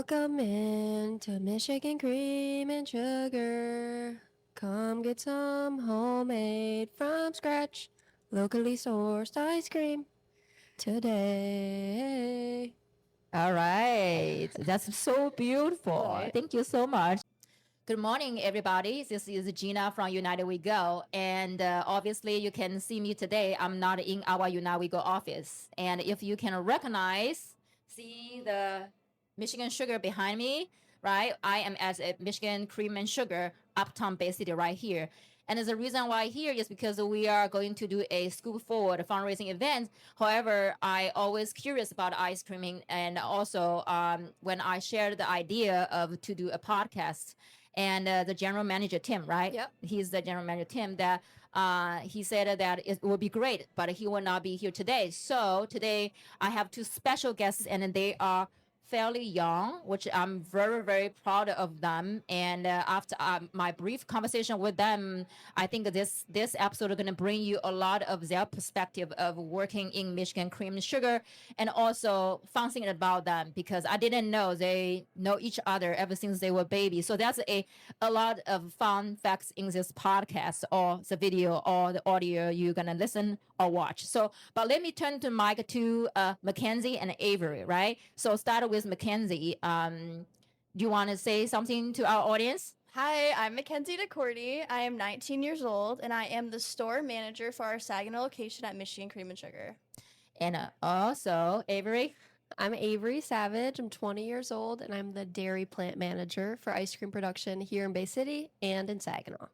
Welcome in to Michigan Cream and Sugar. Come get some homemade from scratch, locally sourced ice cream today. All right. That's so beautiful. Right. Thank you so much. Good morning, everybody. This is Gina from United We Go. And obviously, you can see me today. I'm not in our United We Go office. And if you can recognize, see the Michigan Sugar behind me, right? I am at a Michigan Cream and Sugar, Uptown Bay City, right here. And the reason why here is because we are going to do a Scoop Forward fundraising event. However, I always curious about ice creaming, and also when I shared the idea of to do a podcast, and the general manager Tim, right? Yep. He's the general manager Tim. That he said that it will be great, but he will not be here today. So today I have two special guests, and they are fairly young, which I'm very, very proud of them. And after my brief conversation with them, I think this episode is going to bring you a lot of their perspective of working in Michigan Cream and Sugar, and also fun thing about them, because I didn't know they know each other ever since they were babies. So that's a lot of fun facts in this podcast, or the video, or the audio you're going to listen or watch. So, but let me turn the mic to Kenzie and Avree, right? So start with Kenzie. Do you want to say something to our audience? Hi, I'm Mackenzie DeCourty. I am 19 years old, and I am the store manager for our Saginaw location at Michigan Cream and Sugar. And also, Avree. I'm Avree Savage. I'm 20 years old, and I'm the dairy plant manager for ice cream production here in Bay City and in Saginaw.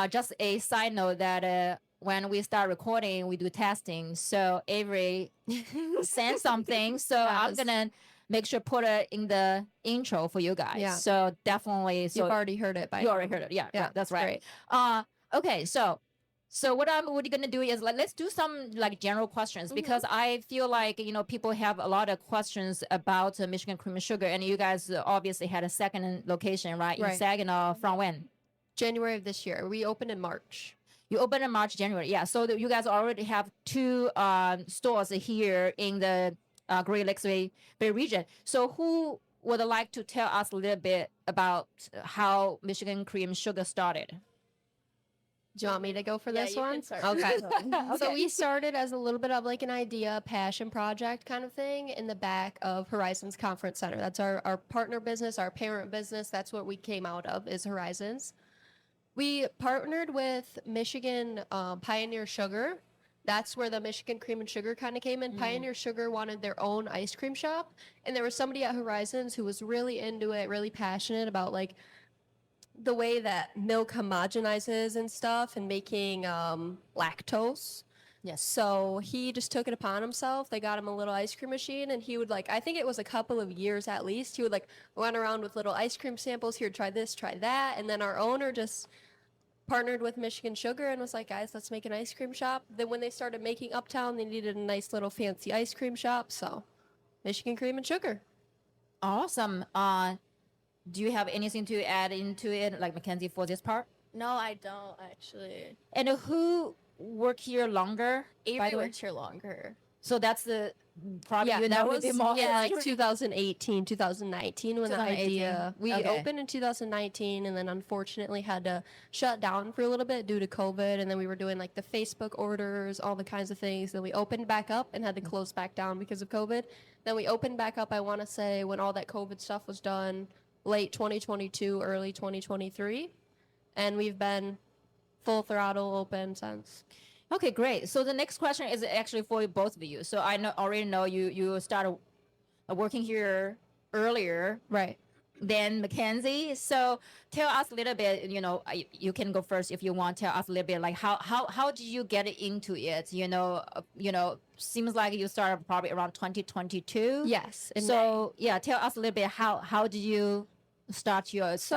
Just a side note that when we start recording, we do testing. So Avree sent something. So I'm going to make sure put it in the intro for you guys. Yeah. So definitely. So You've already heard it by you now. already heard it. Yeah, that's right. Great. Okay, so what I'm really gonna do is let's do some general questions, because I feel like people have a lot of questions about Michigan Cream and Sugar, and you guys obviously had a second location in Right. Saginaw from when? January of this year. We opened in March. You opened in March, January. Yeah, so you guys already have two stores here in the Great Lakes Bay region. So who would like to tell us a little bit about how Michigan Cream Sugar started? Do you want me to go for this you one? can start. Okay. Okay. So we started as a little bit of like an idea, passion project kind of thing in the back of Horizons Conference Center. That's our partner business, our parent business. That's what we came out of, is Horizons. We partnered with Michigan Pioneer Sugar. That's where the Michigan Cream and Sugar kind of came in. Pioneer Sugar wanted their own ice cream shop, and there was somebody at Horizons who was really into it, really passionate about like the way that milk homogenizes and stuff, and making lactose. Yes. So he just took it upon himself. They got him a little ice cream machine, and he would I think it was a couple of years at least, he would run around with little ice cream samples. Here, try this, try that. And then our owner just partnered with Michigan Sugar and was like, guys, let's make an ice cream shop. Then when they started making Uptown, they needed a nice little fancy ice cream shop. So Michigan Cream and Sugar. Awesome. Do you have anything to add into it, like Mackenzie, for this part? No, I don't actually. And who work here longer? By Avery the way? worked here longer. So that's the probably Yeah, you know that a was bit more. like 2018, 2019 when the 2018. idea. We Okay. opened in 2019 and then unfortunately had to shut down for a little bit due to COVID. And then we were doing like the Facebook orders, all the kinds of things. Then we opened back up and had to close back down because of COVID. Then we opened back up, I want to say, when all that COVID stuff was done, late 2022, early 2023. And we've been full throttle open since. Okay, great. So the next question is actually for both of you. So I already know you started working here earlier Right. than Mackenzie. So tell us a little bit. You can go first if you want. Tell us a little bit, like how did you get into it? Seems like you started probably around 2022. Yes. in May. So yeah, tell us a little bit how did you start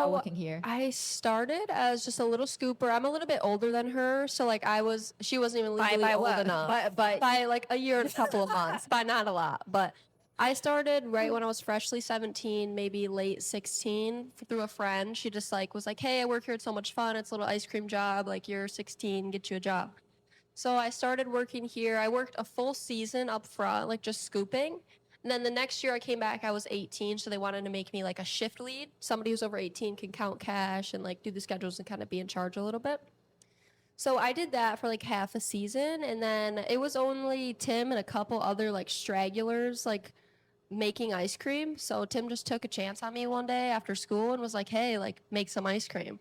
working here? I started as just a little scooper. I'm a little bit older than her, so she wasn't even legally old enough. By like a year and a couple of months, by not a lot. But I started right when I was freshly 17, maybe late 16, through a friend. She just was like, hey, I work here, it's so much fun, it's a little ice cream job, like you're 16, get you a job. So I started working here. I worked a full season up front, like just scooping. And then the next year I came back, I was 18, so they wanted to make me like a shift lead. Somebody who's over 18 can count cash and like do the schedules and kind of be in charge a little bit. So I did that for like half a season, and then it was only Tim and a couple other like stragglers like making ice cream. So Tim just took a chance on me one day after school and was like, "Hey, like make some ice cream."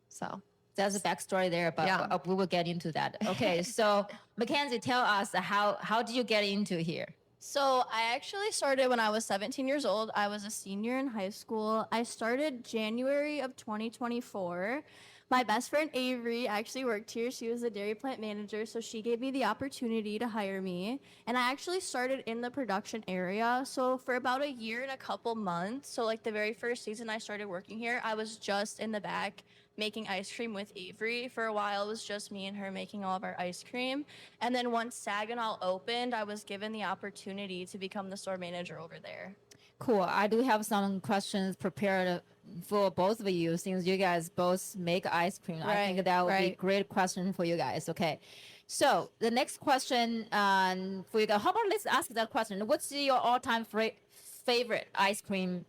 So There's a backstory there, but Yeah. we will get into that. Okay, so Mackenzie, tell us how did you get into here? So I actually started when I was 17 years old. I was a senior in high school. I started January of 2024. My best friend Avree actually worked here. She was a dairy plant manager, so she gave me the opportunity to hire me. And I actually started in the production area. So for about a year and a couple months, so like the very first season I started working here, I was just in the back making ice cream with Avree. For a while, it was just me and her making all of our ice cream. And then once Saginaw opened, I was given the opportunity to become the store manager over there. Cool. I do have some questions prepared for both of you since you guys both make ice cream. I think that would be a right. great question for you guys. Okay. So the next question for you guys, how about let's ask that question. What's your all-time favorite ice cream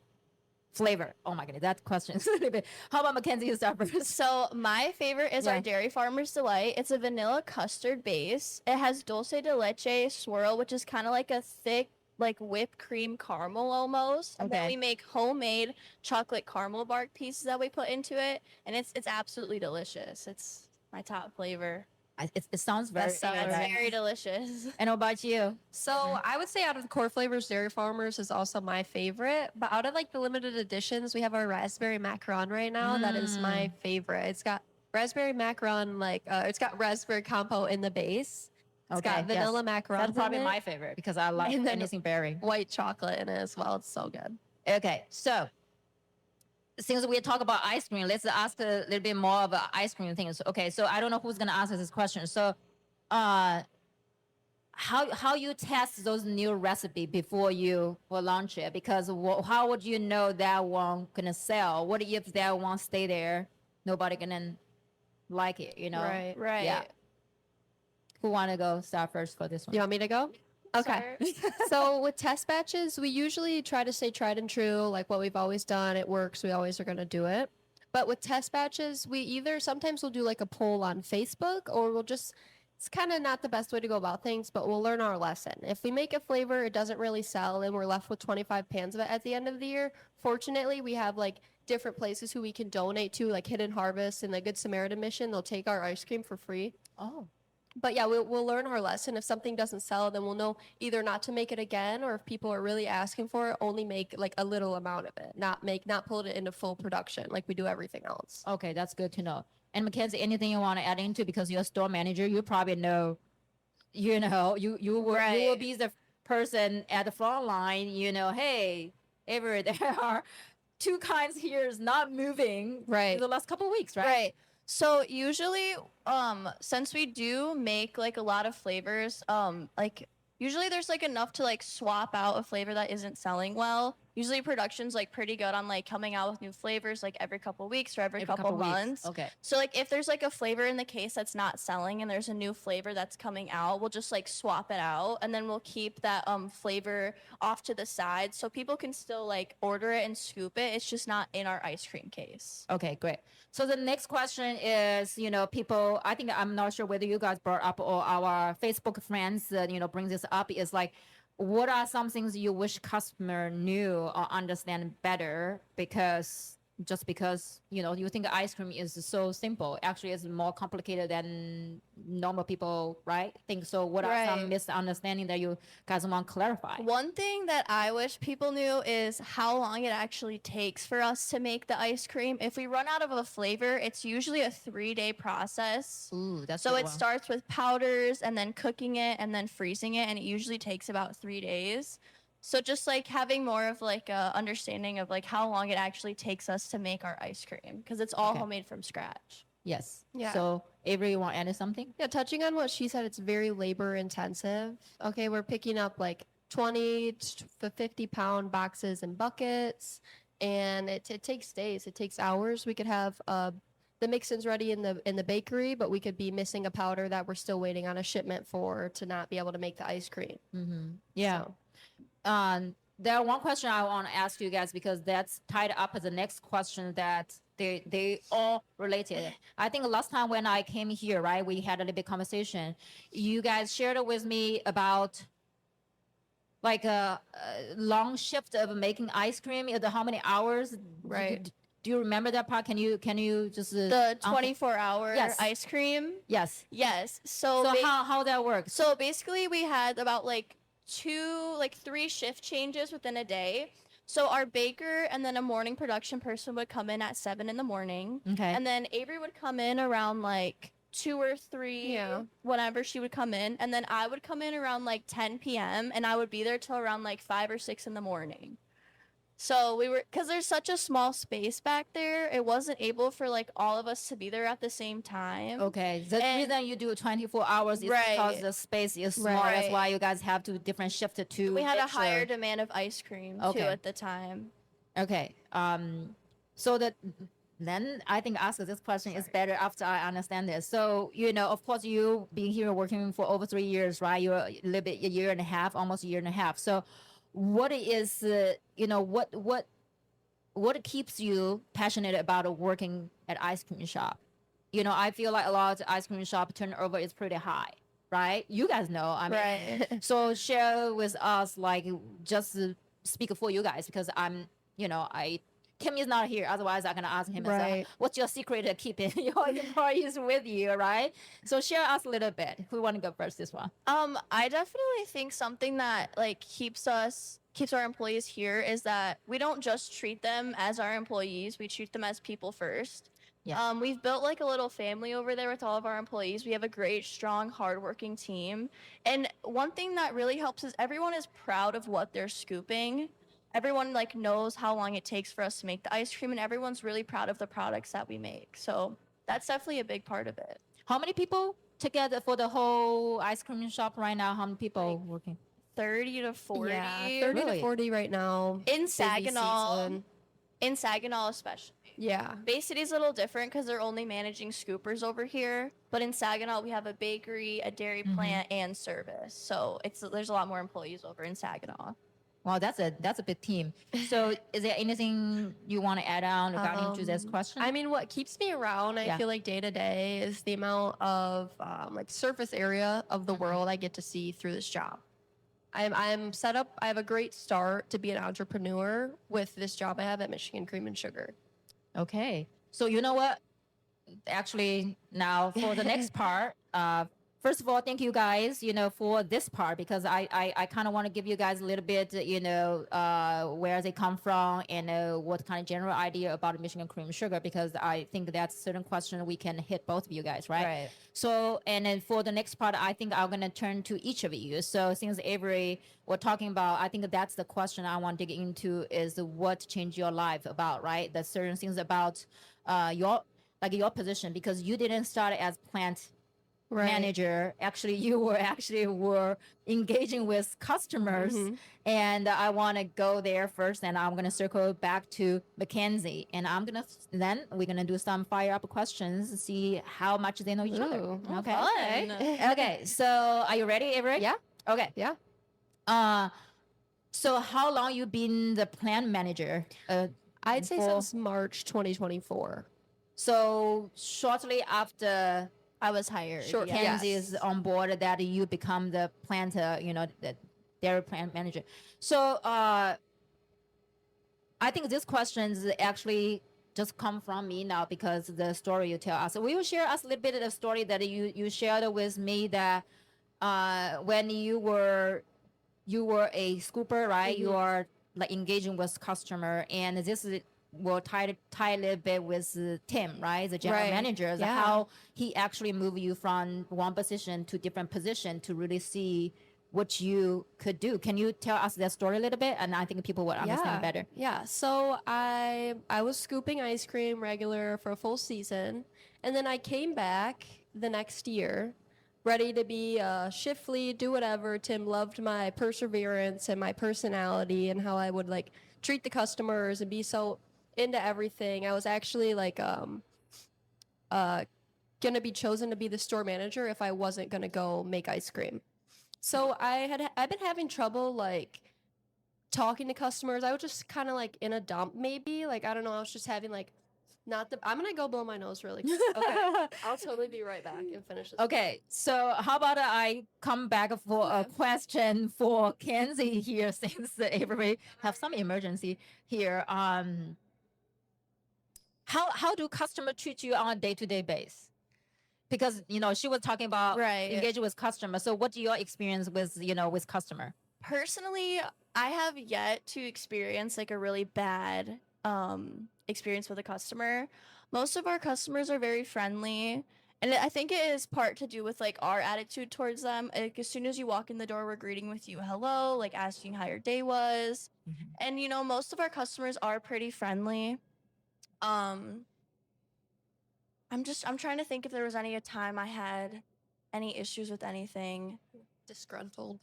flavor? Oh my goodness, that question is a little bit. How about Mackenzie, you start first? So my favorite is Yeah. our Dairy Farmer's Delight. It's a vanilla custard base. It has dulce de leche swirl, which is kind of like a thick, like whipped cream caramel almost. And then Okay. we make homemade chocolate caramel bark pieces that we put into it, and it's absolutely delicious. It's my top flavor. It sounds very, It's very delicious. And how about you? So I would say out of the core flavors, Dairy Farmers is also my favorite. But out of like the limited editions, we have our raspberry macaron right now. That is my favorite. It's got raspberry macaron, like it's got raspberry compo in the base. It's got vanilla macaron. That's probably in my it, favorite because I love And then- anything berry. white chocolate in it as well. It's so good. Okay, so since we talk about ice cream, let's ask a little bit more of ice cream things. Okay, so I don't know who's gonna answer this question. So, how you test those new recipe before you will launch it? Because how would you know that one gonna sell? What if that one stay there, nobody gonna like it? You know, Right. Right. Yeah. Who wanna go start first for this one? You want me to go? Okay. So with test batches, we usually try to stay tried and true, like what we've always done. It works. We always are going to do it. But with test batches, we either sometimes we'll do like a poll on Facebook, or we'll just, it's kind of not the best way to go about things, but we'll learn our lesson. If we make a flavor, it doesn't really sell, and we're left with 25 pans of it at the end of the year. Fortunately, we have like different places who we can donate to, like Hidden Harvest and the Good Samaritan Mission. They'll take our ice cream for free. Oh, But yeah, we'll learn our lesson. If something doesn't sell, then we'll know either not to make it again, or if people are really asking for it, only make like a little amount of it, not pull it into full production like we do everything else. okay, that's good to know. And Mackenzie, anything you want to add into, because you're a store manager, you probably know, you will be the person at the front line. You know, hey, ever there are two kinds here is not moving Right. the last couple of weeks, right? Right. So usually, since we do make like a lot of flavors, like usually there's like enough to like swap out a flavor that isn't selling well. Usually production's like pretty good on like coming out with new flavors like every couple weeks or every couple weeks. months. Okay. So like if there's like a flavor in the case that's not selling and there's a new flavor that's coming out, we'll just like swap it out, and then we'll keep that flavor off to the side so people can still like order it and scoop it. It's just not in our ice cream case. Okay, great. So the next question is, people, I think I'm not sure whether you guys brought up or our Facebook friends, bring this up, is like, what are some things you wish customer knew or understand better? Because you think ice cream is so simple. Actually, it's more complicated than normal people, right? Think so. What are some Right. misunderstanding that you guys want to clarify? One thing that I wish people knew is how long it actually takes for us to make the ice cream. If we run out of a flavor, it's usually a 3-day process. Ooh, that's So a it good one. starts with powders and then cooking it and then freezing it, and it usually takes about 3 days. So just like having more of like a understanding of like how long it actually takes us to make our ice cream, because it's all Okay. homemade from scratch. Yes. Yeah. So Avery, you want to add something? Yeah, touching on what she said, it's very labor intensive. Okay, we're picking up like 20 to 50 pound boxes and buckets, and it takes days. It takes hours. We could have the mix-ins ready in the bakery, but we could be missing a powder that we're still waiting on a shipment for to not be able to make the ice cream. Mm-hmm. Yeah. So, there one question I want to ask you guys because that's tied up as the next question that they all related. I think last time when I came here, right, we had a little bit conversation. You guys shared with me about like a long shift of making ice cream. How many hours? Right. Do you remember that part? Can you just The 24-hour Yes. ice cream. yes? Yes. So how that works? So basically, we had about like 3 shift changes within a day. So our baker and then a morning production person would come in at 7 in the morning. Okay. And then Avery would come in around like 2 or 3, Yeah. whenever she would come in. And then I would come in around like 10 p.m. and I would be there till around like 5 or 6 in the morning. So because there's such a small space back there, it wasn't able for like all of us to be there at the same time. Okay, the And- reason you do 24 hours is Right. because the space is small. Right. That's why you guys have to different shift to. We had a make sure- higher demand of ice cream Okay. too at the time. Okay. So that then I think ask this question is better after I understand this. So of course, you being here working for over 3 years, right? You're a little bit a year and a half, almost a year and a half. So, what is what keeps you passionate about working at ice cream shop? I feel like a lot of ice cream shop turnover is pretty high, right? You guys know. I mean, Right. so share with us, like, just speak for you guys because Kim is not here. Otherwise, I'm gonna ask him. Right. What's your secret to keeping your employees with you, right? So share us a little bit. Who want to go first? This one. I definitely think something that like keeps our employees here is that we don't just treat them as our employees. We treat them as people first. Yeah. We've built like a little family over there with all of our employees. We have a great, strong, hardworking team. And one thing that really helps is everyone is proud of what they're scooping. Everyone like knows how long it takes for us to make the ice cream, and everyone's really proud of the products that we make. So that's definitely a big part of it. How many people together for the whole ice cream shop right now? How many people working? 30 to 40. Yeah, 30 Really? to 40 right now. In Busy Saginaw. season. In Saginaw especially. Yeah. Bay City's a little different because they're only managing scoopers over here. But in Saginaw, we have a bakery, a dairy plant, and service. So there's a lot more employees over in Saginaw. Wow, that's a big team. So, is there anything you want to add on regarding to this question? I mean, what keeps me around, I Yeah. feel like day to day, is the amount of like surface area of the world I get to see through this job. I'm set up. I have a great start to be an entrepreneur with this job I have at Michigan Cream and Sugar. Okay. So you know what? Actually, now for the next part, first of all, thank you guys, for this part because I kind of want to give you guys a little bit, where they come from and what kind of general idea about Michigan cream sugar because I think that's a certain question we can hit both of you guys, right? Right. So, and then for the next part, I think I'm going to turn to each of you. So since Avery, we're talking about, I think that's the question I want to dig into is what changed your life about, right? The certain things about your position because you didn't start as plant manager. Actually, you were engaging with customers, and I want to go there first, and I'm gonna circle back to Mackenzie, and we're gonna do some fire up questions, see how much they know each other. Ooh, Okay. Fun. Okay. So, are you ready, Avery? Yeah. Okay. Yeah. So how long you been the plant manager? I'd say for- since March 2024. So shortly after I was hired. Sure. yeah. Kenzie Yes. is on board that you become the plant, the dairy plant manager. So I think these questions actually just come from me now because the story you tell us. So will you share us a little bit of the story that you shared with me that when you were a scooper, right? You are like engaging with customer, and this will tie a little bit with Tim, right? The general Right. manager, Yeah. how he actually moved you from one position to different position to really see what you could do. Can you tell us that story a little bit? And I think people would understand better. Yeah. So I was scooping ice cream regular for a full season, and then I came back the next year, ready to be a shift lead, do whatever. Tim loved my perseverance and my personality and how I would like treat the customers and be so into everything. I was actually like gonna be chosen to be the store manager if I wasn't gonna go make ice cream. So I've been having trouble like talking to customers. I was just kind of like in a dump, maybe. Like, I don't know. I was just having like, I'm going to go blow my nose really quick. Okay. I'll totally be right back and finish this. Okay, so how about I come back for a question for Kenzie here, since Avery have some emergency here. How do customers treat you on a day-to-day basis? Because she was talking about engaging with customers. So what do your experience with with customer? Personally, I have yet to experience like a really bad experience with a customer. Most of our customers are very friendly, and I think it is part to do with like our attitude towards them. Like, as soon as you walk in the door, we're greeting with you hello, like asking how your day was. And most of our customers are pretty friendly. I'm trying to think if there was any time I had any issues with anything. Disgruntled.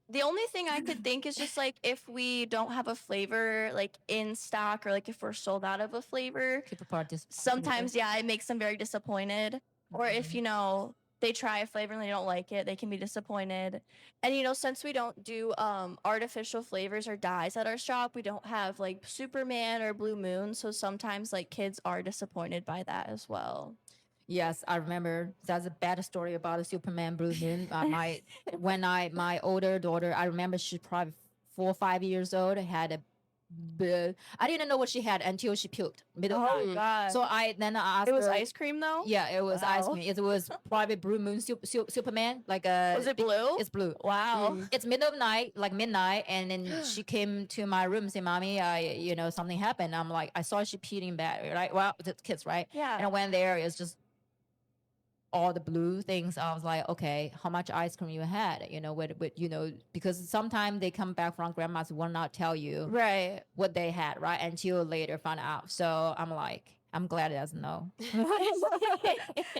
The only thing I could think is just like if we don't have a flavor like in stock, or like if we're sold out of a flavor. Sometimes, it makes them very disappointed. Or if they try a flavor and they don't like it, they can be disappointed. And since we don't do artificial flavors or dyes at our shop, we don't have like Superman or Blue Moon, so sometimes like kids are disappointed by that as well. Yes, I remember that's a bad story about a Superman Blue Moon. My older daughter, I remember she's probably 4 or 5 years old, had a I didn't know what she had until she puked middle of the night. God. So I asked It was her, ice cream though? Yeah, it was ice cream. It was probably Blue Moon Superman, like a. Was it blue? It's blue. Wow. It's middle of night, like midnight, and then she came to my room and said, "Mommy, something happened." I'm like, I saw she peed in bed, right? Well, the kids, right? Yeah. And I went there. It's just all the blue things. I was like, okay, how much ice cream you had? Because sometimes they come back from grandma's will not tell you what they had, right? Until later find out. So I'm like, I'm glad it doesn't know.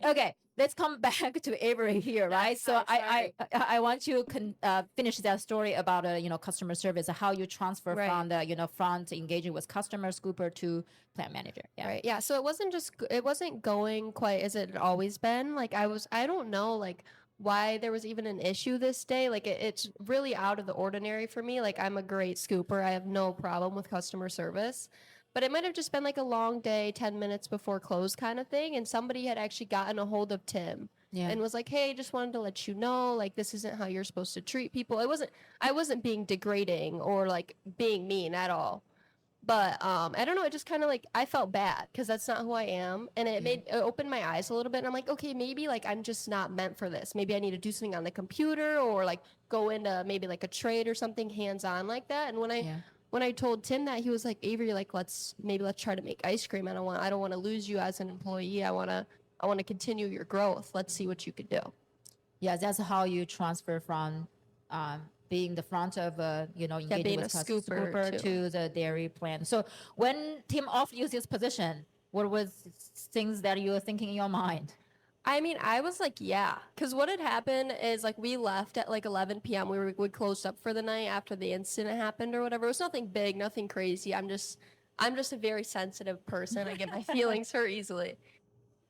Okay, let's come back to Avery here, right? So I want you to finish that story about customer service, how you transfer from the front engaging with customer scooper to plant manager. Yeah. Right. Yeah. So it wasn't going quite as it had always been. Like I don't know like why there was even an issue this day. Like it's really out of the ordinary for me. Like I'm a great scooper. I have no problem with customer service. But it might have just been like a long day, 10 minutes before close kind of thing. And somebody had actually gotten a hold of Tim and was like, hey, just wanted to let you know, like, this isn't how you're supposed to treat people. I wasn't being degrading or like being mean at all. But I don't know. It just kind of like I felt bad because that's not who I am. And it opened my eyes a little bit. And I'm like, okay, maybe like I'm just not meant for this. Maybe I need to do something on the computer or like go into maybe like a trade or something hands on like that. And when I told Tim that, he was like, Avery, like let's try to make ice cream. I don't want to lose you as an employee. I want to continue your growth. Let's see what you could do. Yeah, that's how you transfer from being the front of engaging being with a scooper to the dairy plant. So when Tim offered you this position, what was things that you were thinking in your mind? I mean, I was like, yeah, because what had happened is like we left at like 11 p.m. We closed up for the night after the incident happened or whatever. It was nothing big, nothing crazy. I'm just a very sensitive person. I get my feelings hurt easily.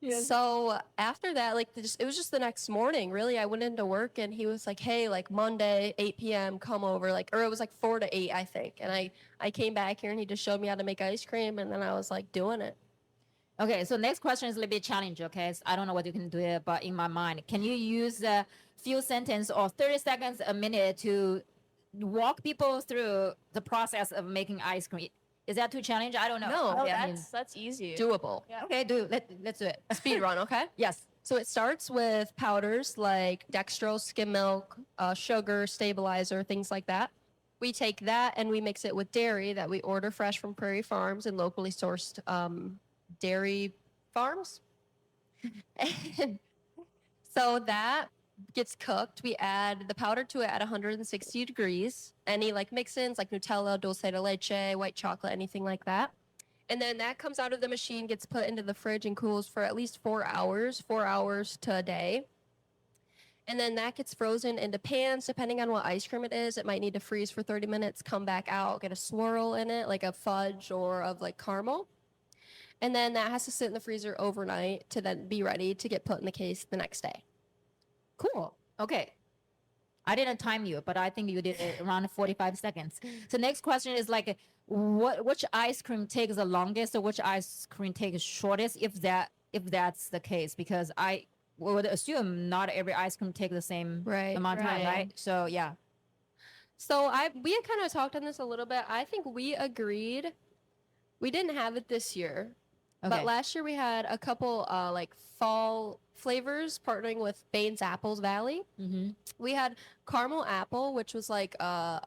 Yes. So after that, like it was just the next morning. Really, I went into work and he was like, "Hey, like Monday, 8 p.m. come over." Or it was like 4 to 8, I think. And I came back here and he just showed me how to make ice cream, and then I was like doing it. Okay, so next question is a little bit challenge, okay? So I don't know what you can do it, but in my mind, can you use a few sentences or 30 seconds a minute to walk people through the process of making ice cream? Is that too challenging? I don't know. No, that's easy. Doable. Yeah. Okay, let's do it. Speed run, okay? Yes. So it starts with powders like dextrose, skim milk, sugar, stabilizer, things like that. We take that and we mix it with dairy that we order fresh from Prairie Farms and locally sourced dairy farms. And so that gets cooked. We add the powder to it at 160 degrees. Any like mix-ins like Nutella, dulce de leche, white chocolate, anything like that. And then that comes out of the machine, gets put into the fridge and cools for at least 4 hours to a day. And then that gets frozen into pans. Depending on what ice cream it is, it might need to freeze for 30 minutes, come back out, get a swirl in it, like a fudge or of like caramel. And then that has to sit in the freezer overnight to then be ready to get put in the case the next day. Cool. Okay. I didn't time you, but I think you did it around 45 seconds. So next question is like, which ice cream takes the longest, or which ice cream takes shortest, if that's the case? Because I would assume not every ice cream takes the same Right, amount of time, right. right? So yeah. So we had kind of talked on this a little bit. I think we agreed. We didn't have it this year, Okay. but last year we had a couple like fall flavors partnering with Baines Apples Valley. Mm-hmm. We had caramel apple, which was like a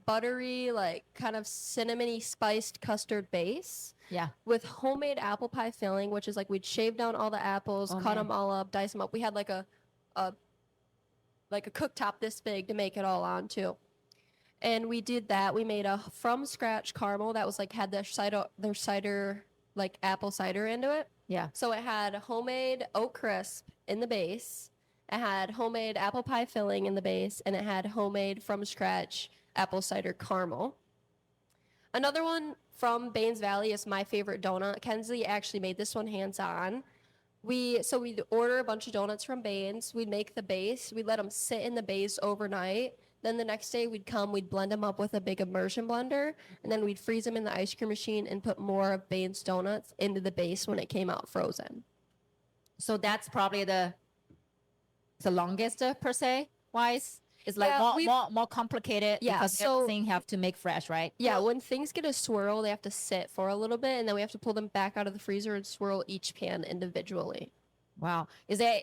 buttery, like kind of cinnamony spiced custard base Yeah. with homemade apple pie filling, which is like we'd shave down all the apples, Oh, cut man. them all up, dice them up. We had like a cooktop this big to make it all on too. And we did that. We made a from scratch caramel that was like had their cider like apple cider into it. Yeah. So it had homemade oat crisp in the base. It had homemade apple pie filling in the base, and it had homemade from scratch apple cider caramel. Another one from Baines Valley is my favorite donut. Kenzie actually made this one hands on. We'd order a bunch of donuts from Baines. We'd make the base. We'd let them sit in the base overnight. Then the next day we'd blend them up with a big immersion blender, and then we'd freeze them in the ice cream machine and put more of Baines donuts into the base when it came out frozen. So that's probably the longest per se wise. It's like Yeah, more complicated, Yeah, because so- everything have to make fresh, right? Yeah, when things get a swirl, they have to sit for a little bit, and then we have to pull them back out of the freezer and swirl each pan individually. Wow. Is there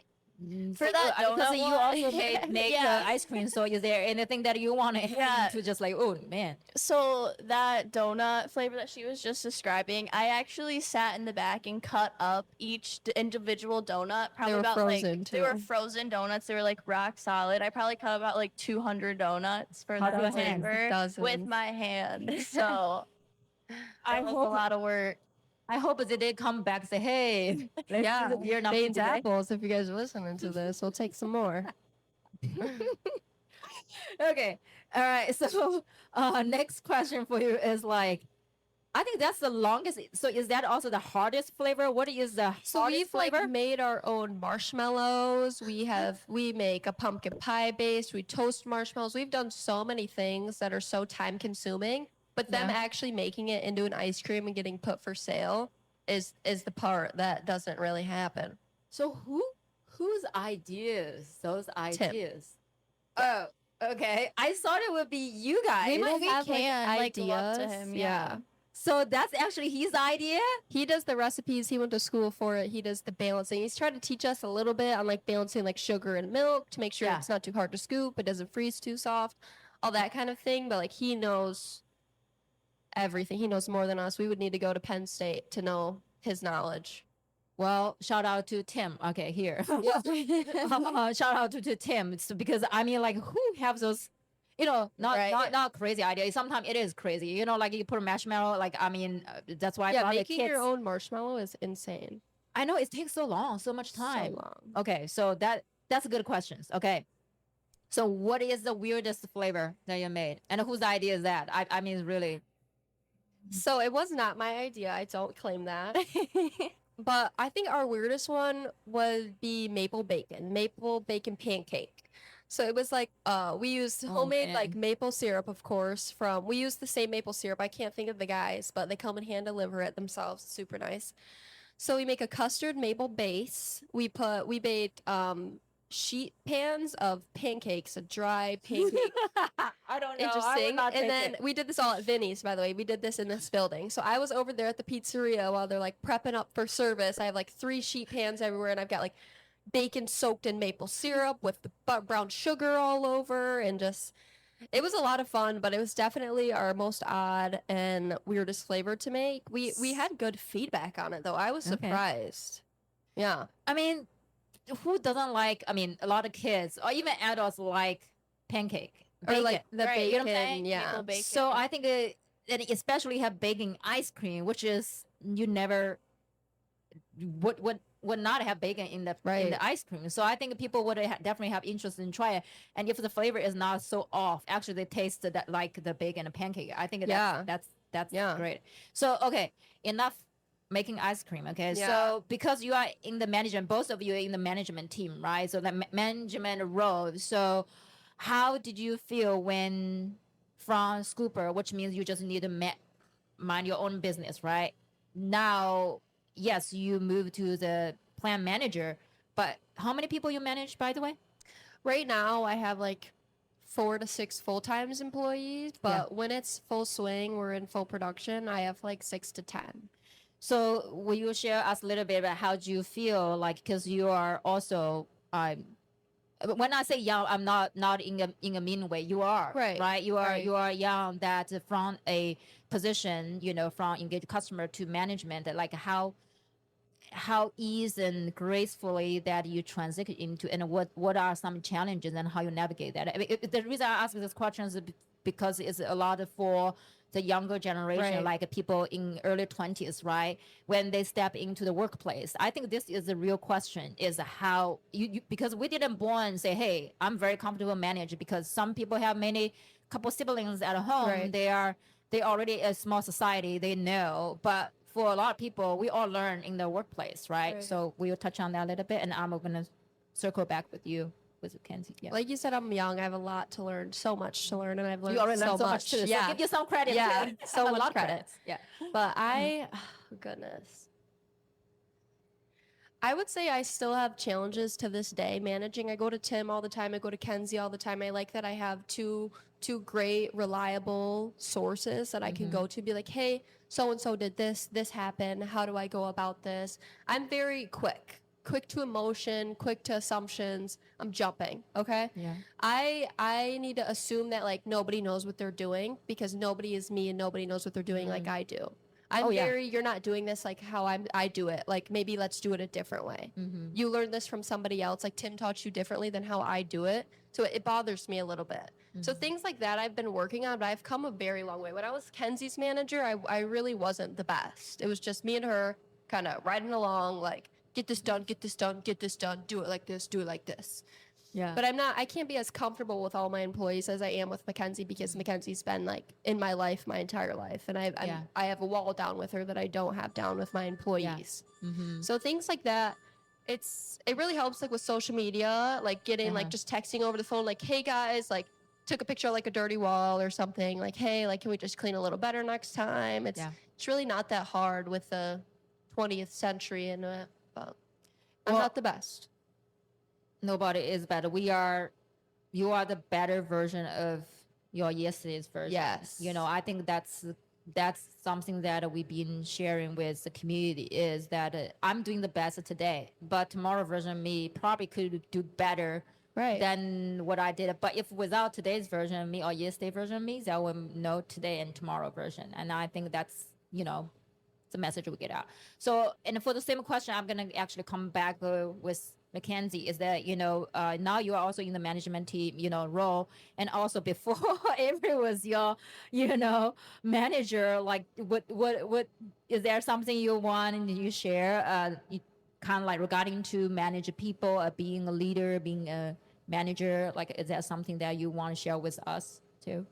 For that because donut you one- also make Yeah. ice cream, so is there anything that you want Yeah. to just like, oh man, So that donut flavor that she was just describing, I actually sat in the back and cut up each individual donut. Probably were about frozen, like they were too. frozen donuts. They were like rock solid. I probably cut about like 200 donuts for How's that your hands? flavor with Dozens. my hand. So I it was a hope lot of work. I hope they did come back and say, hey, you're not Baines today. apples. If you guys are listening to this, we'll take some more. Okay. All right. So next question for you is like, I think that's the longest. So is that also the hardest flavor? What is the So hardest we've flavor? like made our own marshmallows. We make a pumpkin pie base. We toast marshmallows. We've done so many things that are so time consuming. But them Yeah. actually making it into an ice cream and getting put for sale is the part that doesn't really happen. So whose ideas? Those ideas. Oh, okay. I thought it would be you guys. We might we have can, like like, go up to ideas. him, Yeah. yeah. So that's actually his idea. He does the recipes. He went to school for it. He does the balancing. He's trying to teach us a little bit on like balancing like sugar and milk to make sure Yeah. it's not too hard to scoop, it doesn't freeze too soft, all that kind of thing. But like he knows everything. He knows more than us. We would need to go to Penn State to know his knowledge. Well, shout out to Tim. Okay, here. Shout out to Tim. It's because I mean, like, who have those, not Right. not crazy ideas. Sometimes it is crazy. Like you put a marshmallow. Like I mean, that's why Yeah, a lot of making your kids- own marshmallow is insane. I know it takes so long, so much time. So long. Okay, so that's a good questions. Okay, so what is the weirdest flavor that you made, and whose idea is that? I mean, really. So it was not my idea. I don't claim that. But I think our weirdest one would be maple bacon pancake. So it was like we used homemade like man. maple syrup, of course. We used the same maple syrup. I can't think of the guys, but they come and hand deliver it themselves. Super nice. So we make a custard maple base. We baked sheet pans of pancakes, a dry pancake. I don't know. Interesting. And then we did this all at Vinny's, by the way. We did this in this building. So I was over there at the pizzeria while they're like prepping up for service. I have like 3 sheet pans everywhere, and I've got like bacon soaked in maple syrup with the brown sugar all over, and just it was a lot of fun. But it was definitely our most odd and weirdest flavor to make. We had good feedback on it though. I was Okay. surprised. Yeah. I mean, who doesn't like? I mean, a lot of kids or even adults like pancake. Or Bacon, like the right? You know what I'm bacon, saying? yeah. Maple bacon. So I think, and especially have bacon ice cream, which is you never would not have bacon in the Right. ice cream. So I think people would definitely have interest in try it. And if the flavor is not so off, actually they taste that like the bacon and pancake. I think Yeah. that's Yeah. great. So okay, enough making ice cream. Okay, Yeah. so because you are in the management, both of you are in the management team, right? So the management role. So how did you feel when from scooper, which means you just need to mind your own business, right? Now, yes, you move to the plant manager, but how many people you manage, by the way? Right now, I have like 4 to 6 full-time employees, but when it's full swing, we're in full production, I have like 6 to 10. So will you share us a little bit about how do you feel like, because you are also when I say young, I'm not in a mean way. You are right. You are young. That from a position, from engaged customer to management. Like how easy and gracefully that you transition into, and what are some challenges and how you navigate that. I mean, the reason I ask this question is because it's a lot for the younger generation, like people in early 20s, right? When they step into the workplace, I think this is the real question: is how you because we didn't born and say, "Hey, I'm very comfortable managing." Because some people have couple siblings at home. They already a small society. They know, but for a lot of people, we all learn in the workplace, right? So we'll touch on that a little bit, and I'm gonna circle back with you. With Kenzie, Like you said, I'm young. I have a lot to learn, so much to learn, and I've learned you already so learned so much too. Yeah, So give you some credit. Yeah, too. so a much lot credit. Credits. Yeah, but goodness, I would say I still have challenges to this day managing. I go to Tim all the time. I go to Kenzie all the time. I like that I have two great, reliable sources that I can go to. Be like, hey, so and so did this. This happened. How do I go about this? I'm very quick to emotion, quick to assumptions. I'm jumping. Okay. Yeah. I need to assume that like nobody knows what they're doing because nobody is me and nobody knows what they're doing like I do. You're not doing this like how I do it. Like maybe let's do it a different way. You learned this from somebody else. Like Tim taught you differently than how I do it. So it bothers me a little bit. So things like that I've been working on, but I've come a very long way. When I was Kenzie's manager, I really wasn't the best. It was just me and her kind of riding along, like, get this done, get this done, get this done, do it like this, do it like this. Yeah. But I can't be as comfortable with all my employees as I am with Mackenzie because Mackenzie's been like in my life my entire life. And I have a wall down with her that I don't have down with my employees. So things like that, it really helps like with social media, like getting like just texting over the phone, like, hey guys, like took a picture of like a dirty wall or something, like, hey, like, can we just clean a little better next time? It's really not that hard with the 20th century and but I'm not the best. Nobody is better. You are the better version of your yesterday's version. Yes. I think that's something that we've been sharing with the community is that I'm doing the best today, but tomorrow version of me probably could do better than what I did. But if without today's version of me or yesterday version of me, I will know today and tomorrow version. And I think that's, the message we get out. So, and for the same question, I'm going to actually come back with Mackenzie is that, now you are also in the management team, role. And also before Avery was your, manager, like what, is there something you want and you share, kind of like regarding to manage people, being a leader, being a manager, like, is that something that you want to share with us too?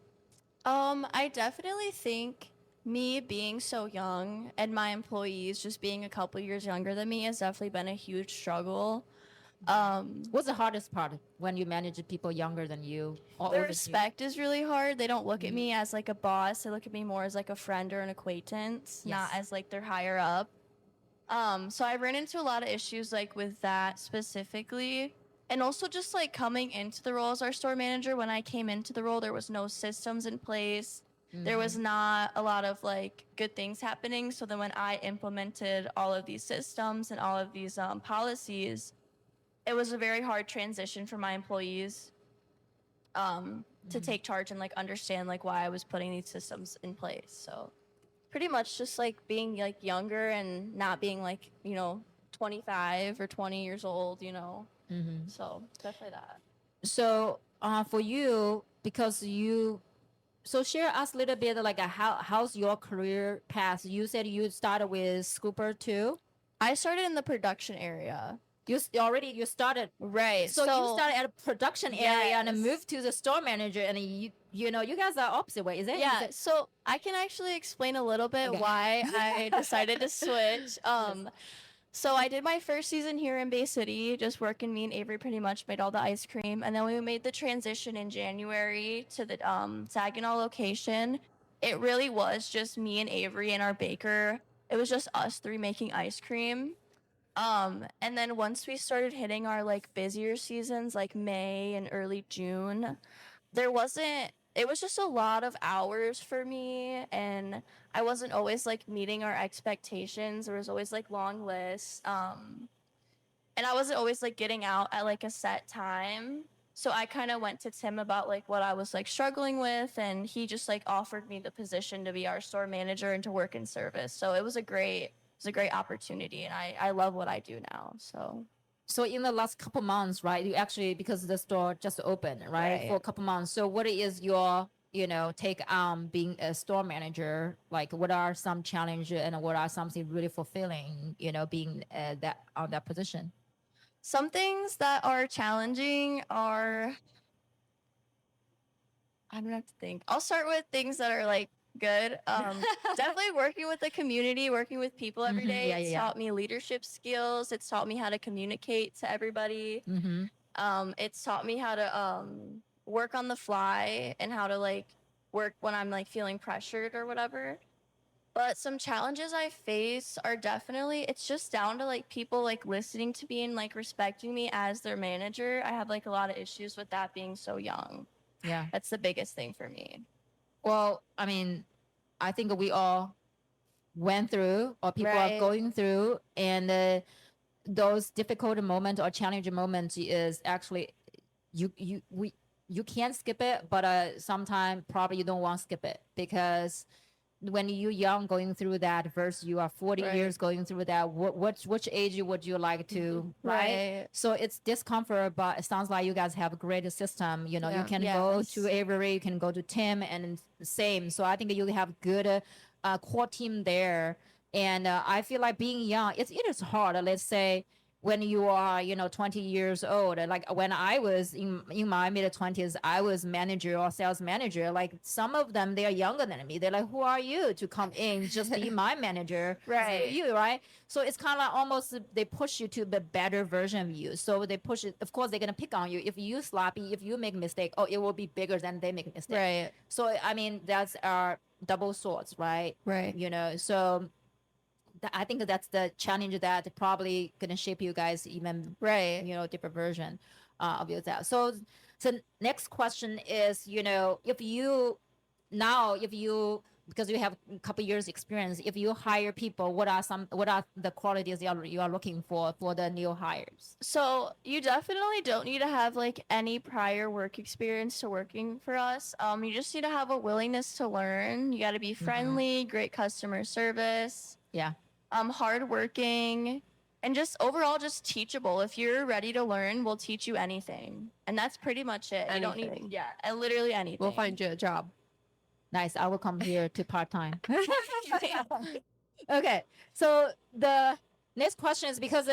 I definitely think me being so young and my employees just being a couple years younger than me has definitely been a huge struggle. What's the hardest part when you manage people younger than you? The respect is really hard. They don't look at me as like a boss. They look at me more as like a friend or an acquaintance, not as like they're higher up. So I ran into a lot of issues like with that specifically. And also just like coming into the role as our store manager, when I came into the role, there was no systems in place. There was not a lot of like good things happening. So then when I implemented all of these systems and all of these policies, it was a very hard transition for my employees to take charge and like understand like why I was putting these systems in place. So pretty much just like being like younger and not being like, 25 or 20 years old, So definitely that. So for you, because so share us a little bit like how's your career path? You said you started with Scooper too. I started in the production area. You started right. So you started at a production area and then moved to the store manager, and you guys are opposite way, is it? Yeah. So I can actually explain a little bit why I decided to switch. So I did my first season here in Bay City, just working. Me and Avery pretty much made all the ice cream, and then we made the transition in January to the Saginaw location. It really was just me and Avery and our baker. It was just us three making ice cream. And then once we started hitting our like busier seasons, like May and early June, it was just a lot of hours for me, and I wasn't always like meeting our expectations. There was always like long lists. And I wasn't always like getting out at like a set time. So I kind of went to Tim about like what I was like struggling with, and he just like offered me the position to be our store manager and to work in service. So it was a great opportunity, and I love what I do now. So in the last couple months, right? You actually, because the store just opened, right? Right. For a couple months. So what is your, take on being a store manager? Like, what are some challenges and what are something really fulfilling, being that on that position? Some things that are challenging are, I don't have to think. I'll start with things that are like good. Definitely working with the community, working with people every Mhm. day. Yeah, It's yeah, yeah. taught me leadership skills. It's taught me how to communicate to everybody. Mm-hmm. It's taught me how to work on the fly and how to like work when I'm like feeling pressured or whatever. But some challenges I face are definitely, it's just down to like people like listening to me and like respecting me as their manager. I have like a lot of issues with that being so young. Yeah. That's the biggest thing for me. Well, I mean, I think we all went through or people are Right. going through, and those difficult moments or challenging moments is actually you can't skip it, but sometimes probably you don't want to skip it, because when you're young going through that versus you are 40 Right. years going through that, which age would you like to, right? Right. So it's discomfort, but it sounds like you guys have a great system. You Yeah. can go Yes. to Avery, you can go to Tim, and same. So I think you have good core team there. And I feel like being young, it is hard. Let's say when you are 20 years old, like when I was in my mid-20s, I was manager or sales manager. Like some of them, they are younger than me. They're like, who are you to come in just be my manager? Right. You, right? So it's kind of like almost they push you to the better version of you. So they push it, of course they're gonna pick on you if you sloppy, if you make a mistake. Oh, it will be bigger than they make a mistake. Right. So I mean, that's our double swords, right? Right. So I think that's the challenge that probably gonna shape you guys even, Right. different version of yourself. So next question is, if you because you have a couple years experience, if you hire people, what are the qualities you are looking for the new hires? So you definitely don't need to have like any prior work experience to working for us. You just need to have a willingness to learn. You got to be friendly, great customer service, Yeah. hardworking, and just overall just teachable. If you're ready to learn, we'll teach you anything, and that's pretty much it. You don't Anything. need, literally anything. We'll find you a job. Nice. I will come here to part-time. Okay. So the next question is because,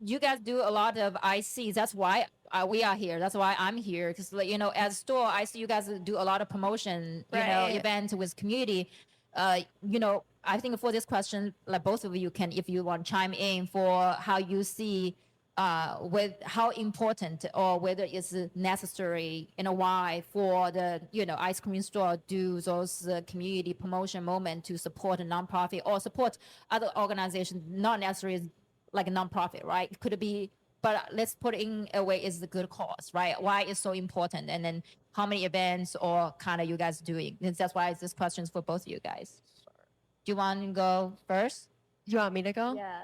you guys do a lot of ICs. That's why we are here. That's why I'm here. Because, as store, I see you guys do a lot of promotion, Right. event with community. I think for this question, like both of you can, if you want, chime in for how you see with how important or whether it's necessary and why for the ice cream store do those community promotion moment to support a nonprofit or support other organizations, not necessarily like a nonprofit, right? It could be, but let's put it in a way is a good cause, right? Why it's so important, and then how many events or kind of you guys doing? That's why this question is for both of you guys. Do you want to go first? You want me to go? Yeah.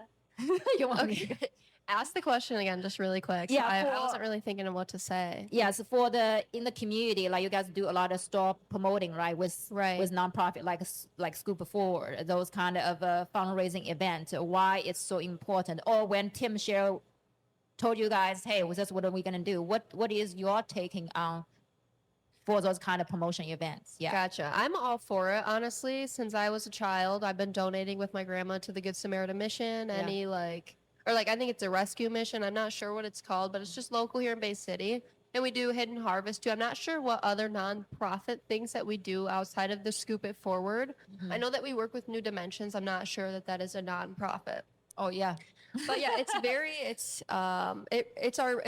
You want me to Okay. go? Ask the question again, just really quick. Yeah, I for- wasn't really thinking of what to say. Yes, for in the community, like you guys do a lot of store promoting, right? With nonprofit, like Scoop Forward, those kind of fundraising event. Why it's so important? Or when Tim Sherrill told you guys, hey, well, that's what are we gonna do? What is your taking on for those kind of promotion events? Yeah. Gotcha. I'm all for it, honestly. Since I was a child, I've been donating with my grandma to the Good Samaritan Mission. I think it's a rescue mission. I'm not sure what it's called, but it's just local here in Bay City. And we do Hidden Harvest too. I'm not sure what other nonprofit things that we do outside of the Scoop It Forward. I know that we work with New Dimensions. I'm not sure that is a nonprofit. Oh yeah. But yeah, it's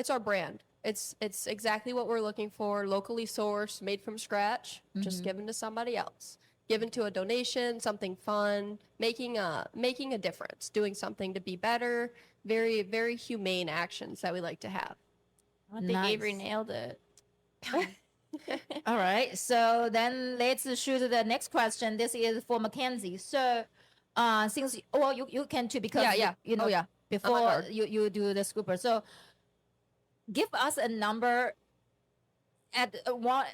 our brand. It's exactly what we're looking for, locally sourced, made from scratch, just given to somebody else. Given to a donation, something fun, making a difference, doing something to be better, very, very humane actions that we like to have. I think Avery nailed it. All right. So then let's shoot the next question. This is for Mackenzie. So since well you can too because Yeah. you know Oh, yeah. before guard. you do the scooper. So give us a number at one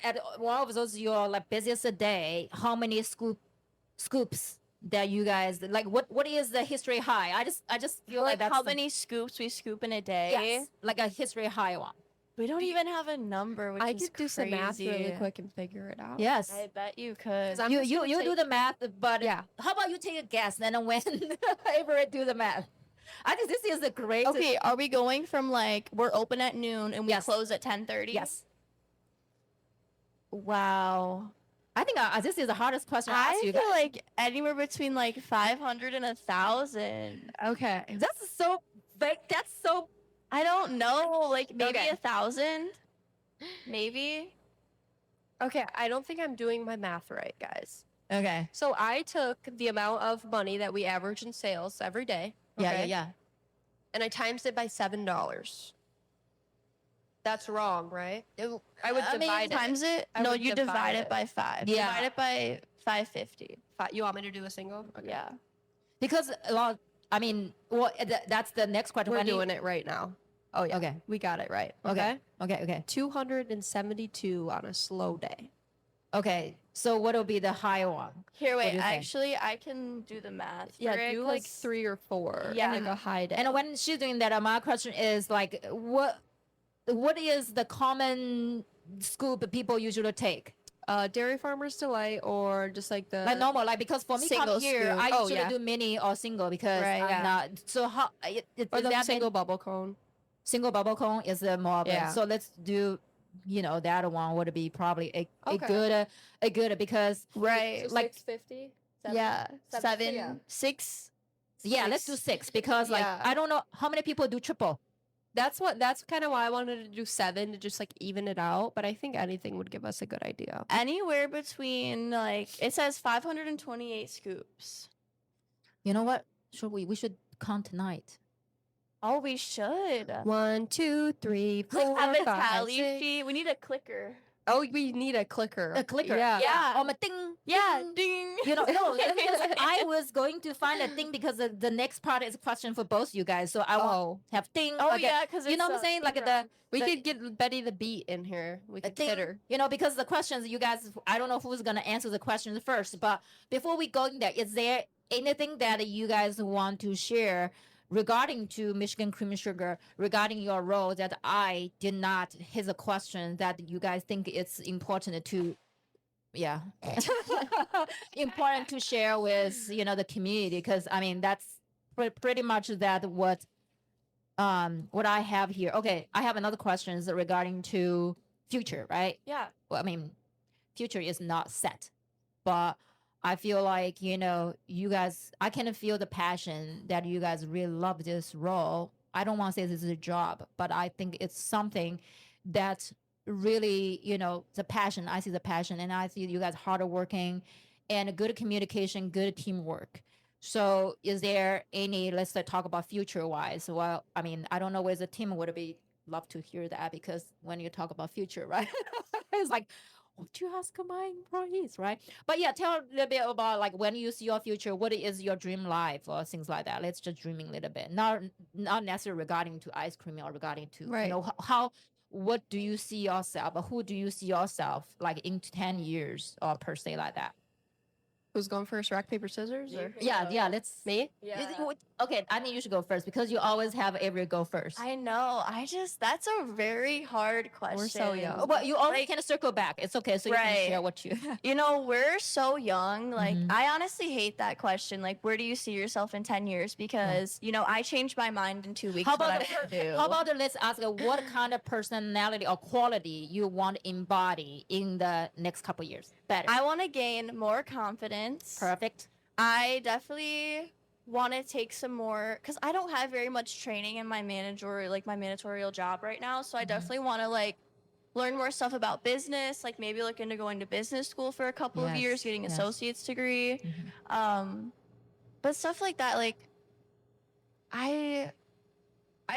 of those your like busiest day, how many scoops that you guys like what is the history high? I just feel like that's how many scoops we scoop in a day? yes, like a history high one. We don't even have a number, which I is could do some math really crazy. quick and figure it out. Yes. I bet you could. I'm You just you gonna you do take- the math, but Yeah. how about you take a guess and then when Avery do the math? I think this is a great Okay, are we going from like we're open at noon and we Yes. close at 10:30? Yes. Wow. I think this is the hardest question to I ask you feel guys. like anywhere between like 500 and 1,000. Okay. That's so big. That's so I don't know, like maybe Okay. 1,000, maybe. Okay, I don't think I'm doing my math right, guys. okay. So I took the amount of money that we average in sales every day. Okay? Yeah. And I times it by $7. That's wrong, right? I would divide it. Times it. I No, would you divide divide it. it by 5. Yeah. Divide it by 550. You want me to do a single? Okay. Yeah. Because a lot. I mean, well, that's the next question. We're When you- doing it right now. Oh yeah. Okay. We got it right. Okay. Okay. 272 on a slow day. Okay. So what will be the high one? Here, What wait. do you think? Actually, I can do the math. Yeah, for it, do like 'cause 3 or 4. Yeah. Like a high day. And when she's doing that, my question is like, what is the common scoop people usually take? Dairy Farmer's Delight or just like the Like normal, like because for me come Single here, scoop. I Oh, usually yeah. do mini or single because Right, I'm yeah. not. So how or is the that single bubble cone. single bubble cone is more of it. Yeah. So let's do, that one would be probably a Okay. good because Right. like 650. Yeah. 7, yeah. 6. yeah, let's do 6 because like Yeah. I don't know how many people do triple. That's kind of why I wanted to do 7 to just like even it out, but I think anything would give us a good idea. Anywhere between like it says 528 scoops. You know what? We should count tonight. Oh, we should. 1, 2, 3, 4, Have a 5, tally 6. sheet. We need a clicker. Oh, we need a clicker. A clicker. Yeah. Yeah. Oh, my ding. Yeah. ding. Ding. No, I was going to find a thing because the next part is a question for both you guys. So I want Oh, to have ding. Oh okay. yeah, because You know what I'm saying? Like we the- could get Betty the Beat in here. We could thing, hit her. because the questions you guys, I don't know who's gonna answer the questions first. But before we go in there, is there anything that you guys want to share regarding to Michigan Cream and Sugar, regarding your role that I did not hit a question that you guys think it's important to, important to share with the community? Because I mean that's pretty much that what I have here. Okay, I have another question regarding to future, right? Yeah. Well, I mean, future is not set, but I feel like, you guys, I can feel the passion that you guys really love this role. I don't want to say this is a job, but I think it's something that really, the passion. I see the passion and I see you guys hardworking and good communication, good teamwork. So is there any, let's talk about future wise. Well, I mean, I don't know where the team would be love to hear that because when you talk about future, right? It's like, what you ask my employees, right? But yeah, tell a little bit about like when you see your future, what is your dream life or things like that. Let's just dreaming a little bit, not necessarily regarding to ice cream or regarding to Right. how what do you see yourself, or who do you see yourself like in 10 years or per se like that? Who's going first? Rock, paper, scissors? Or? Yeah. Let's Me? Okay, I think you should go first because you always have Avery go first. I know. That's a very hard question. We're so young. Well, you always Like- can circle back. It's okay, so you can Right. share what you. We're so young. Like, Mhm. I honestly hate that question. Like, where do you see yourself in 10 years? Because, I changed my mind in 2 weeks. How what about I wanna do. How about let's ask what kind of personality or quality you want to embody in the next couple years? Better. I want to gain more confidence. Perfect. I definitely want to take some more, because I don't have very much training in my managerial job right now. So I definitely want to like learn more stuff about business, like maybe look into going to business school for a couple of years, getting an associate's degree. But stuff like that, like I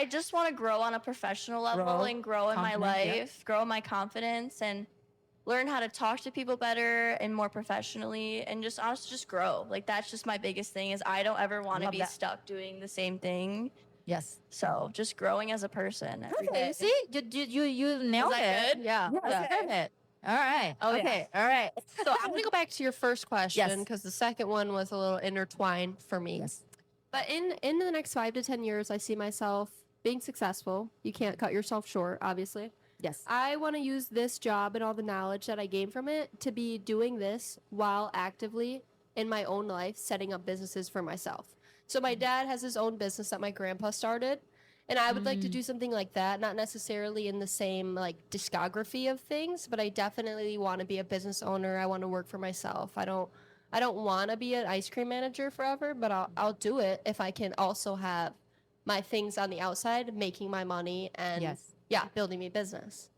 just want to grow on a professional level and grow in my life, grow my confidence, and learn how to talk to people better and more professionally, and just honestly just grow. Like that's just my biggest thing, is I don't ever want to be stuck doing the same thing. Yes. So just growing as a person every day. See, you nailed it. Good? Yeah. Perfect. All right. Okay. All right. So I'm gonna go back to your first question Yes. because the second one was a little intertwined for me. Yes. But in the next 5 to 10 years, I see myself being successful. You can't cut yourself short, obviously. Yes. I want to use this job and all the knowledge that I gained from it to be doing this while actively in my own life setting up businesses for myself. So my dad has his own business that my grandpa started, and I would like to do something like that, not necessarily in the same like discography of things, but I definitely want to be a business owner. I want to work for myself. I don't want to be an ice cream manager forever, but I'll do it if I can also have my things on the outside making my money and building me business.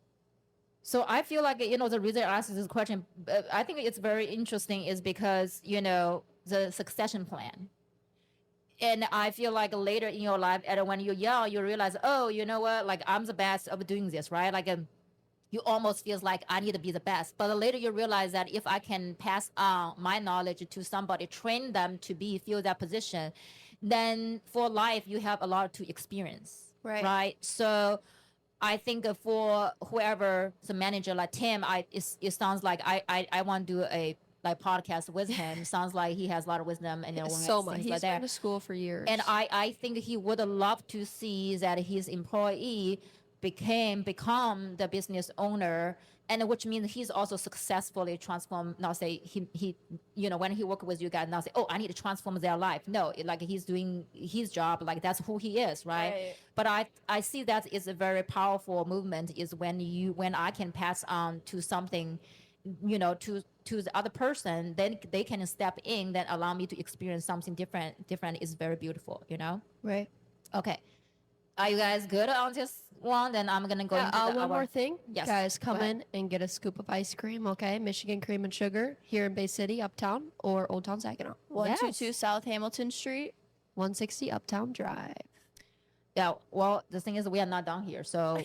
So I feel like, the reason I asked this question, I think it's very interesting is because, the succession plan. And I feel like later in your life, and when you're young, you realize, oh, you know what, like I'm the best of doing this, right? Like you almost feels like I need to be the best. But later you realize that if I can pass on my knowledge to somebody, train them to fill that position, then for life, you have a lot to experience, right? So I think for whoever the manager like Tim, it sounds like I want to do a podcast with him. Sounds like he has a lot of wisdom and so much. He's Like been to school for years, and I think he would love to see that his employee become the business owner, and which means he's also successfully transformed. Not say he when he work with you guys, not say, oh, I need to transform their life. No, like he's doing his job, like that's who he is, right? But I see that is a very powerful movement, is when I can pass on to something, to the other person, then they can step in, that allow me to experience something different is very beautiful, right? Okay, are you guys good on this one? Then I'm gonna go into one more thing. Yes, guys, come in and get a scoop of ice cream, okay? Michigan Cream and Sugar here in Bay City, Uptown, or Old Town Saginaw. 122 South Hamilton Street, 160 Uptown Drive. Yeah, well, the thing is, we are not done here, so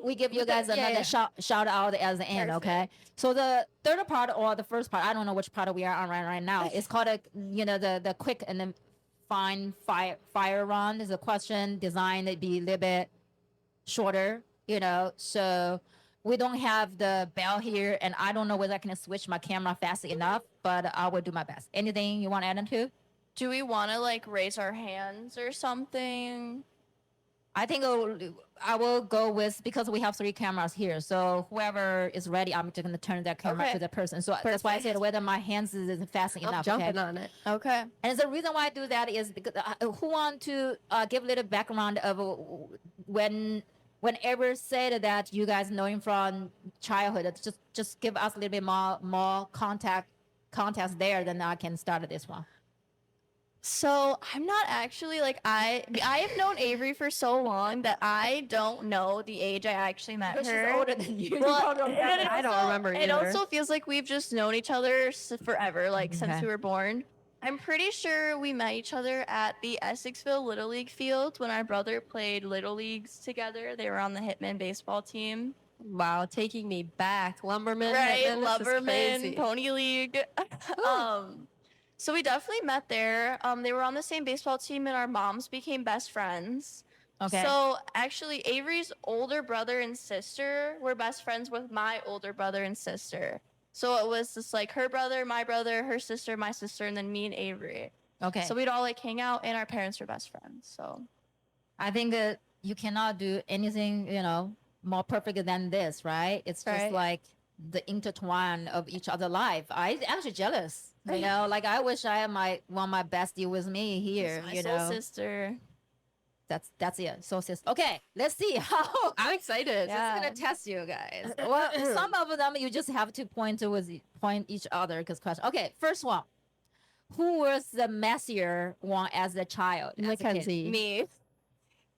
we give you guys another shout out at the end. Perfect. Okay, so the third part or the first part, I don't know which part we are on right now. It's called the quick and then fire round. Is a question designed to be a little bit shorter, so we don't have the bell here, and I don't know whether I can switch my camera fast enough, but I will do my best. Anything you want to add into? do we want to like raise our hands or something? I think I will go with, because we have 3 cameras here. So whoever is ready, I'm just going to turn that camera to the person. So that's why I said whether my hands is fast enough. I'm jumping on it. Okay. And the reason why I do that is because who want to give a little background of whenever said that you guys knowing from childhood, just give us a little bit more context there, then I can start this one. So I'm not actually like I have known Avree for so long that I don't know the age I actually met her. She's older than you. Well, I don't remember It either. also feels like we've just known each other forever, like since we were born. I'm pretty sure we met each other at the Essexville Little League field when our brother played Little Leagues together. They were on the Hitman baseball team. Wow, taking me back. Lumberman. Right, Hitman, this is Lumberman, crazy. Pony League. So we definitely met there. They were on the same baseball team, and our moms became best friends. Okay. So actually, Avree's older brother and sister were best friends with my older brother and sister. So it was just like her brother, her sister, my sister, and then me and Avree. Okay. So we'd all like hang out, and our parents were best friends. So I think you cannot do anything, more perfect than this, right? It's just like the intertwine of each other's life. I actually jealous, like I wish I had one of my bestie with me here, my soul sister. That's it. So sister. Okay, let's see how. I'm excited. Yeah. This is gonna test you guys. Well, some of them you just have to point each other because question. Okay, first one. Who was the messier one as a child? as a kid? Mackenzie. Me.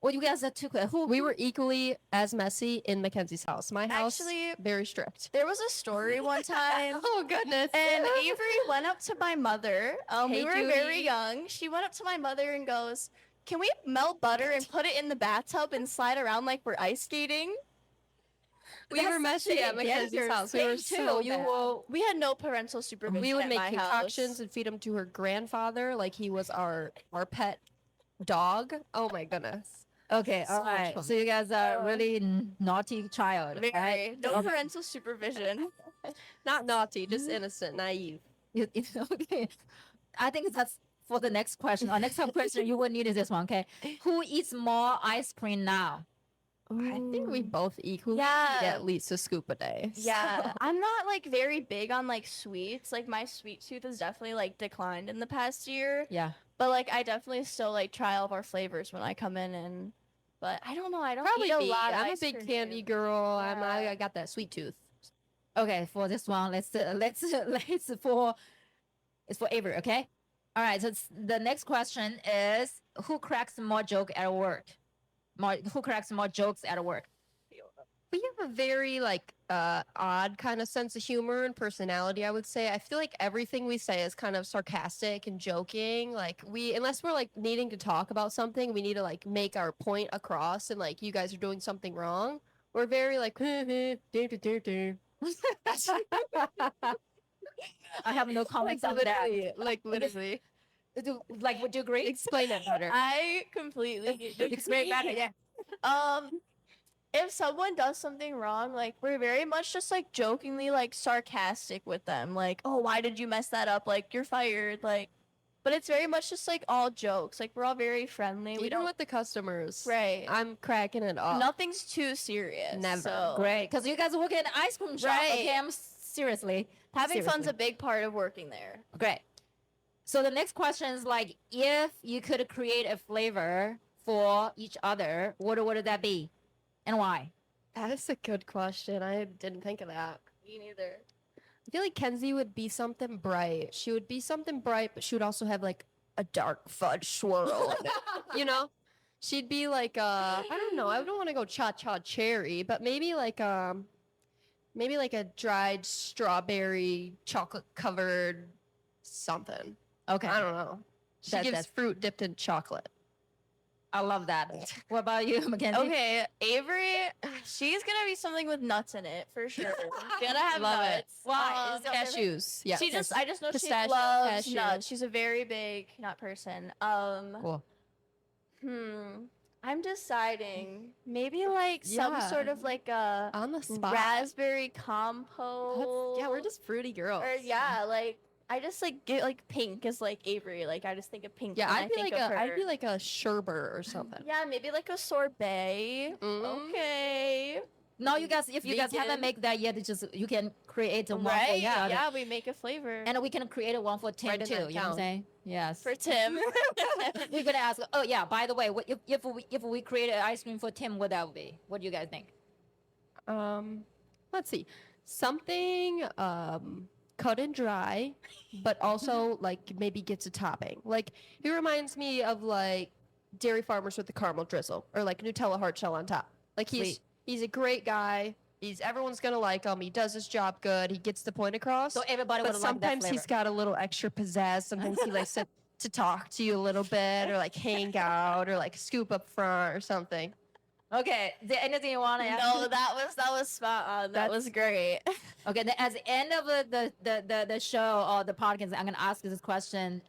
Well, you guys are too quick. Who? We were equally as messy in Mackenzie's house. My house, Actually- very strict. There was a story one time. Oh goodness. And Avery went up to my mother. We Hey, were Judy. very young. She went up to my mother and goes, "Can we melt butter and put it in the bathtub and slide around like we're ice skating?" we were messy at Mackenzie's house. We were so you bad. will. We had no parental supervision. We would at make my concoctions house. and feed him to her grandfather like he was our pet dog. Oh my goodness. Okay, So all much right. fun. So you guys are really naughty child, right? Very. No parental supervision. Not naughty, just innocent, naive. Okay. I think that's for the next question. Our next question you will need is this one. Okay. Who eats more ice cream now? I think we both equally Yeah. eat at least a scoop a day. Yeah, I'm not like very big on like sweets. Like my sweet tooth has definitely like declined in the past year. Yeah. But like I definitely still like try all of our flavors when I come in and. But I don't know. I don't Probably eat a me. lot. Of I'm a ice big cream. candy girl. Yeah. I got that sweet tooth. Okay. For this one, let's it's for Avery. Okay. All right. So the next question is who cracks more joke at work? Who cracks more jokes at work? We have a very like odd kind of sense of humor and personality, I would say. I feel like everything we say is kind of sarcastic and joking. Like unless we're like needing to talk about something, we need to like make our point across and like you guys are doing something wrong. We're very like I have no comments on that. Like literally. Like, would you agree? Explain it better. I completely Explain better. Yeah. If someone does something wrong, like we're very much just like jokingly like sarcastic with them, like, "Oh, why did you mess that up? Like you're fired." Like, but it's very much just like all jokes. Like we're all very friendly. We Even don't with the customers. right. I'm cracking it up. Nothing's too serious. Never. So Great, because you guys work in an ice cream shop. Right. Okay, seriously. having fun's Seriously. a big part of working there. Great. So the next question is like, if you could create a flavor for each other, what would that be, and why? That is a good question. I didn't think of that. Me neither. I feel like Kenzie would be something bright. She would be something bright, but she would also have like a dark fudge swirl in it. You know? She'd be like I don't know, I don't want to go cha-cha cherry, but maybe like a dried strawberry chocolate covered something. Okay, I don't know. She gives that's- fruit dipped in chocolate. I love that. What about you, Mackenzie? Okay, Avery, she's gonna be something with nuts in it for sure. Gonna have Love it. nuts. Why? Cashews. Yeah. I just know she Pistachio, loves cashew. nuts. She's a very big nut person. Cool. I'm deciding maybe like some Yeah. sort of like a On the spot. raspberry compote. Yeah, we're just fruity girls. or yeah, like I just like get like pink is like Avery. Like I just think of pink. Yeah, when I'd I be think like of her. I'd be like a sherbet or something. Yeah, maybe like a sorbet. Mm. Okay. Now you guys, if you guys haven't Vegan. made that yet, it's just you can create a one for Right? each other. Yeah, we make a flavor. And we can create a one for Tim Right in too. that You know what I'm town. saying? Yes. for Tim. We're gonna ask. Oh yeah. By the way, if we create an ice cream for Tim, what that would be? What do you guys think? Let's see. Something cut and dry, but also like maybe gets a topping. Like he reminds me of like dairy farmers with the caramel drizzle or like Nutella hard shell on top. Like Sweet. he's a great guy. Everyone's gonna like him. He does his job good. He gets the point across. So everybody would But like that sometimes flavor. he's got a little extra pizzazz. Sometimes he likes to talk to you a little bit or like hang out or like scoop up front or something. Okay. Is there anything you want to add? No, that was spot on. That was great. Okay. Then at the end of the show or the podcast, I'm gonna ask this question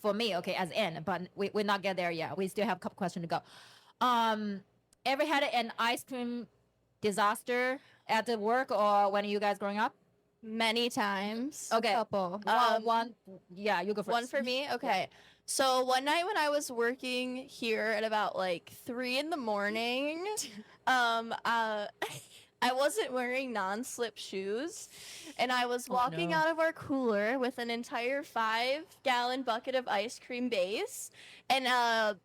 for me. Okay, as in, but we're not get there yet. We still have a couple questions to go. Ever had an ice cream disaster at the work or when you guys growing up? Many times. Okay. Couple. One. Yeah, you go first. One for me? Okay. So one night when I was working here at about like 3 in the morning, I wasn't wearing non-slip shoes, and I was walking no. out of our cooler with an entire 5-gallon bucket of ice cream base, and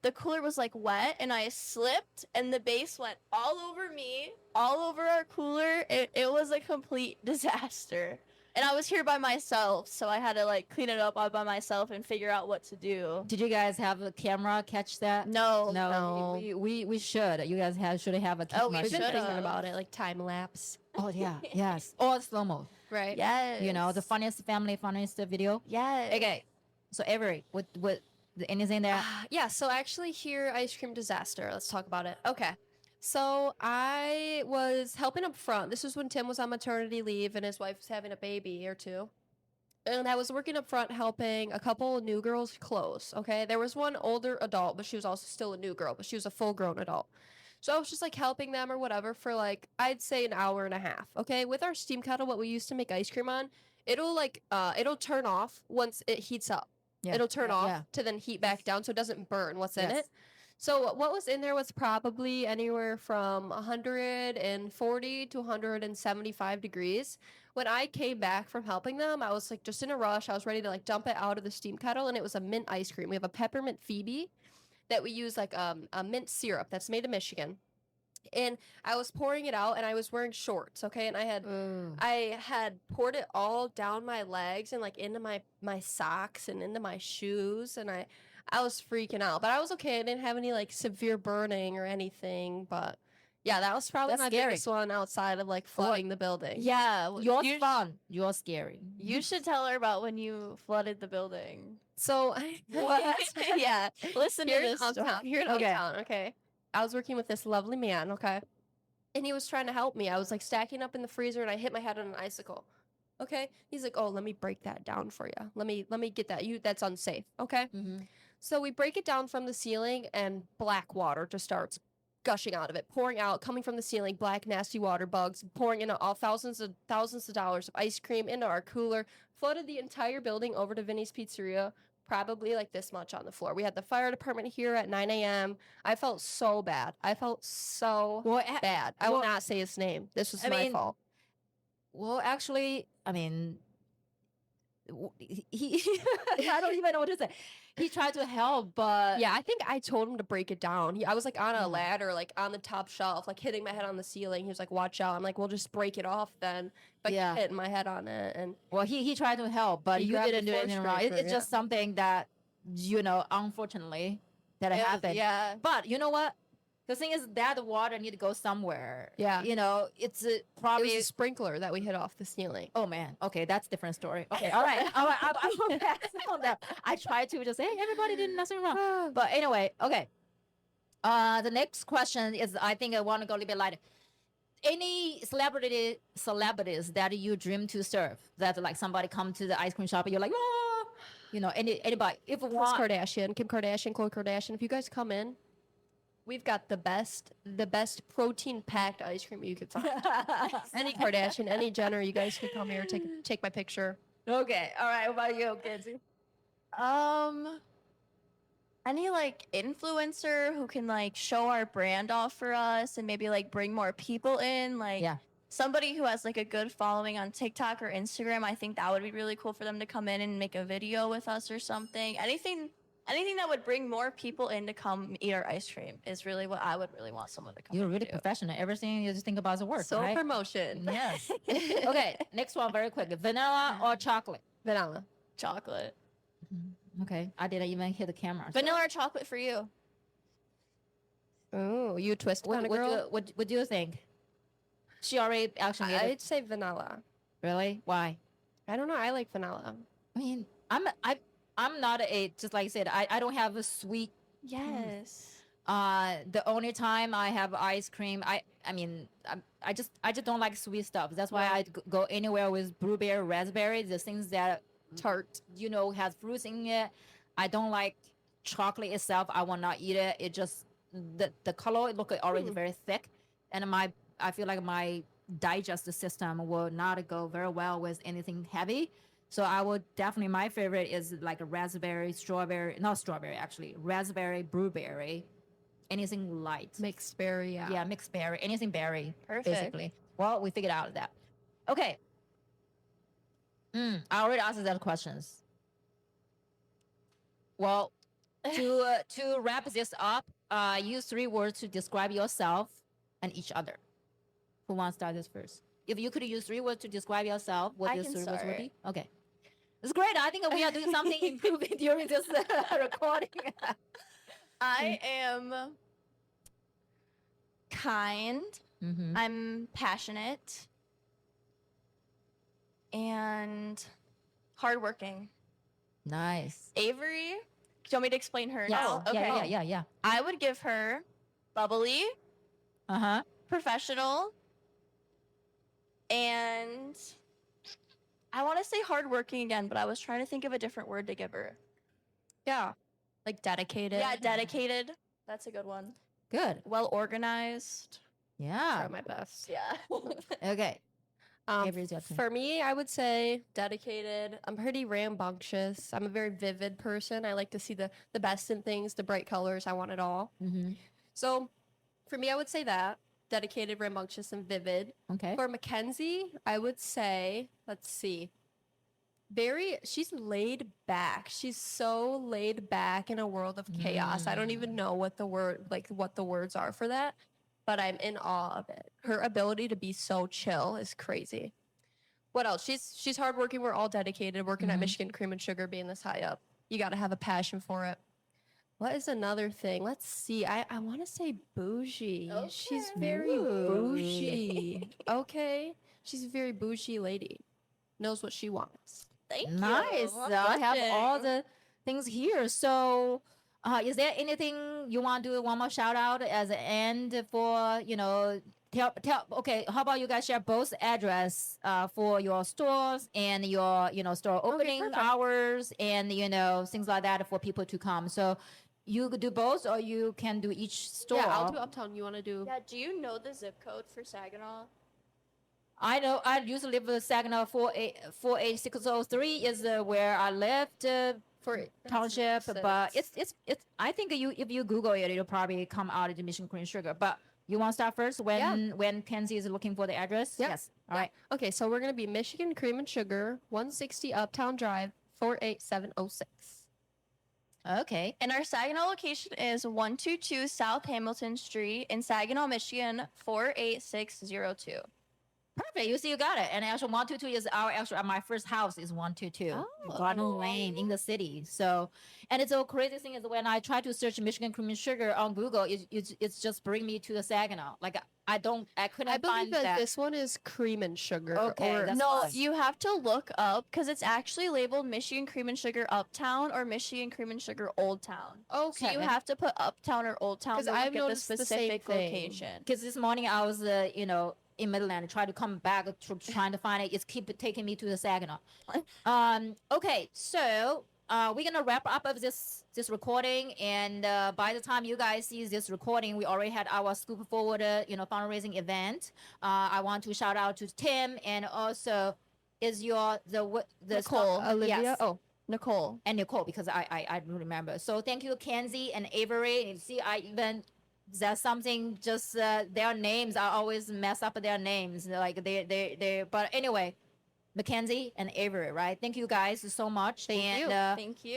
the cooler was like wet, and I slipped, and the base went all over me, all over our cooler. It was a complete disaster. And I was here by myself, so I had to like clean it up all by myself and figure out what to do. Did you guys have a camera catch that? No. No. We should. You guys should have a camera. we We've been should've. thinking about it, like time lapse. Oh yeah, yes. Or slow mo. Right. Yes. You know, the funniest video. Yes. Okay, so Avery, what anything there? Yeah, so actually here, ice cream disaster. Let's talk about it. Okay. So I was helping up front. This was when Tim was on maternity leave and his wife was having a baby or two. And I was working up front helping a couple of new girls close, okay? There was one older adult, but she was also still a new girl, but she was a full-grown adult. So I was just like helping them or whatever for like, I'd say an hour and a half, okay? With our steam kettle, what we used to make ice cream on, it'll like, it'll turn off once it heats up. Yeah. It'll turn off Yeah. to then heat back down so it doesn't burn what's in Yes. it. So what was in there was probably anywhere from 140 to 175 degrees. When I came back from helping them, I was like just in a rush. I was ready to like dump it out of the steam kettle, and it was a mint ice cream. We have a peppermint Phoebe that we use like a mint syrup that's made in Michigan. And I was pouring it out, and I was wearing shorts, okay? And I had poured it all down my legs and like into my socks and into my shoes, and I was freaking out, but I was okay. I didn't have any like severe burning or anything, but yeah, that was probably That's my scary. biggest one outside of like flooding the building. Yeah. You're you, fun. You're scary. you should tell her about when you flooded the building. So yeah, Listen to here in this story. hometown. Here in Okay. hometown, okay. I was working with this lovely man, okay, and he was trying to help me. I was like stacking up in the freezer, and I hit my head on an icicle. Okay, he's like, "Oh, let me break that down for you. Let me get that. That's unsafe." Okay. Mm-hmm. So we break it down from the ceiling, and black water just starts gushing out of it, pouring out, coming from the ceiling, black, nasty water bugs, pouring into all thousands of dollars of ice cream into our cooler, flooded the entire building over to Vinny's Pizzeria, probably like this much on the floor. We had the fire department here at 9 a.m. I felt so bad. I felt so bad. I will well, not say his name. This was I my mean, fault. Well, actually, I mean, he I don't even know what to say. He tried to help, but Yeah, I think I told him to break it down. I was like on a Mm. ladder, like on the top shelf, like hitting my head on the ceiling. He was like, "Watch out!" I'm like, "Well, just break it off then." But Yeah. hitting my head on it, and well, he tried to help, but He you grabbed didn't the do force anything wrong. breaker, It's just yeah. something that unfortunately, that happened. Yeah. But you know what? The thing is that the water need to go somewhere. Yeah. It's it probably. was a sprinkler that we hit off the ceiling. Oh man. Okay, that's a different story. Okay, all right. I will pass on that. I tried to just say, hey, everybody did nothing wrong. But anyway, okay. The next question is, I think I want to go a little bit lighter. Any celebrities that you dream to serve? That like somebody come to the ice cream shop and you're like, oh, anybody. If Kris one, Kardashian, Kim Kardashian, Khloe Kardashian. If you guys come in, we've got the best protein packed ice cream you could find. Any Kardashian, any Jenner, you guys can come here, take my picture. okay, all right. What about you, Kenzie? Any like influencer who can like show our brand off for us and maybe like bring more people in, like Yeah. somebody who has like a good following on TikTok or Instagram. I think that would be really cool for them to come in and make a video with us or something. Anything that would bring more people in to come eat our ice cream is really what I would really want someone to come. You're and really do. professional. Everything you just think about is work, So right? promotion. Yes. Okay, next one very quick. Vanilla or chocolate? Vanilla. Chocolate. Okay, I didn't even hit the camera. so- Vanilla or chocolate for you? Oh, you twist What, kind of what, do girl. you, what do you think? She already actually hit it. I'd say vanilla. Really? Why? I don't know. I like vanilla. I mean, I'm not just like I said, I don't have a sweet. Yes. The only time I have ice cream, I just don't like sweet stuff. That's why I go anywhere with blueberry, raspberry, the things that Tart. has fruits in it. I don't like chocolate itself. I will not eat it. It just the color it look already very thick, and I feel like my digestive system will not go very well with anything heavy. So I would definitely, my favorite is like a raspberry, strawberry, not strawberry actually, raspberry, blueberry, anything light. Mixed berry, yeah. Yeah, mixed berry, anything berry, Perfect. basically. Well, we figured out that. Okay. I already asked that questions. Well, to wrap this up, use 3 words to describe yourself and each other. Who wants to start this first? if you could use 3 words to describe yourself, what I these can 3 words would start. be? Okay. It's great. I think we are doing something improving during this recording. I am kind. Mm-hmm. I'm passionate. And hardworking. Nice. Avery, do you want me to explain her Yes. now? Okay. Yeah. I would give her bubbly, Uh-huh. professional, and I want to say hardworking again, but I was trying to think of a different word to give her. Yeah. Like dedicated. Yeah, dedicated. That's a good one. Good. Well organized. Yeah. Try my best. Yeah. Okay. Um, Avery's your turn. for me, I would say dedicated. I'm pretty rambunctious. I'm a very vivid person. I like to see the best in things, the bright colors. I want it all. Mm-hmm. So for me, I would say that dedicated, rambunctious, and vivid. Okay. For Mackenzie, I would say, let's see, she's laid back. She's so laid back in a world of chaos. I don't even know what the words are for that, but I'm in awe of it. Her ability to be so chill is crazy. What else? She's hardworking. We're all dedicated. Working at Michigan Cream and Sugar, being this high up, you got to have a passion for it. What is another thing? Let's see. I want to say bougie. She's very bougie. Okay. She's a very bougie lady. Knows what she wants. Thank you. Nice. Well, I have all blushing. the things here. So, is there anything you want to do? One more shout out as an end for, tell. Okay, how about you guys share both address for your stores and your, store opening perfect. hours and, things like that for people to come. So you could do both or you can do each store. Yeah, I'll do Uptown. You want to do? Yeah, do you know the zip code for Saginaw? I know. I used to live in Saginaw. 48603 is where I lived For township, but it's it's. I think if you Google it, it'll probably come out as Michigan Cream Sugar. But you want to start first when Kenzie is looking for the address? Yep. Yes. All right. Okay, so we're gonna be Michigan Cream and Sugar, 160 Uptown Drive, 48706. Okay. And our Saginaw location is 122 South Hamilton Street in Saginaw, Michigan, 48602. Perfect. You see, you got it. And actually, 122 is my first house is 122 Oh. Garden Lane in the city. So, and it's a crazy thing is when I try to search Michigan Cream and Sugar on Google, it's just bring me to the Saginaw. Like I couldn't I believe find that that. this one is Cream and Sugar. Okay, or- that's No, fine. you have to look up because it's actually labeled Michigan Cream and Sugar Uptown or Michigan Cream and Sugar Old Town. okay. So you have to put Uptown or Old Town 'Cause to I've look at the noticed the same specific thing. location. Because this morning I was, in Midland, trying to come back, trying to find it. It's keep taking me to the Saginaw. Okay, so we're gonna wrap up of this recording, and by the time you guys see this recording, we already had our Scoop Forward, fundraising event. I want to shout out to Tim, and also is the Nicole. Olivia. Yes. Oh, Nicole. and Nicole, because I don't remember. So thank you, Kenzie and Avery. And see, I even that's something just their names. I always mess up their names. Like they. But anyway, Mackenzie and Avery, right? Thank you guys so much. Thank you. Thank you.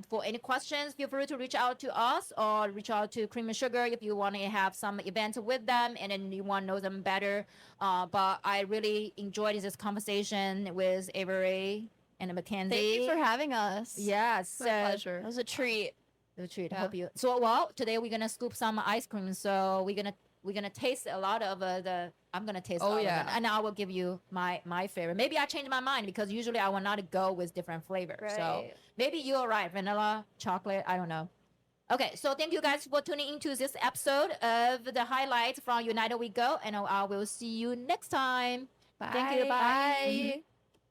For any questions, feel free to reach out to us or reach out to Cream and Sugar if you want to have some events with them and then you want to know them better. But I really enjoyed this conversation with Avery and Mackenzie. Thank you for having us. Yes, my pleasure. It was a treat. the treat. Yeah. Hope you. So today we're gonna scoop some ice cream. So we're gonna taste a lot of the. I'm gonna taste. Oh, all of yeah. them, and I will give you my favorite. Maybe I change my mind because usually I will not go with different flavors. So Right. maybe you're right. Vanilla, chocolate. I don't know. Okay, so thank you guys for tuning into this episode of the highlights from United We Go, and I will see you next time. Bye. Thank you. Bye. Bye.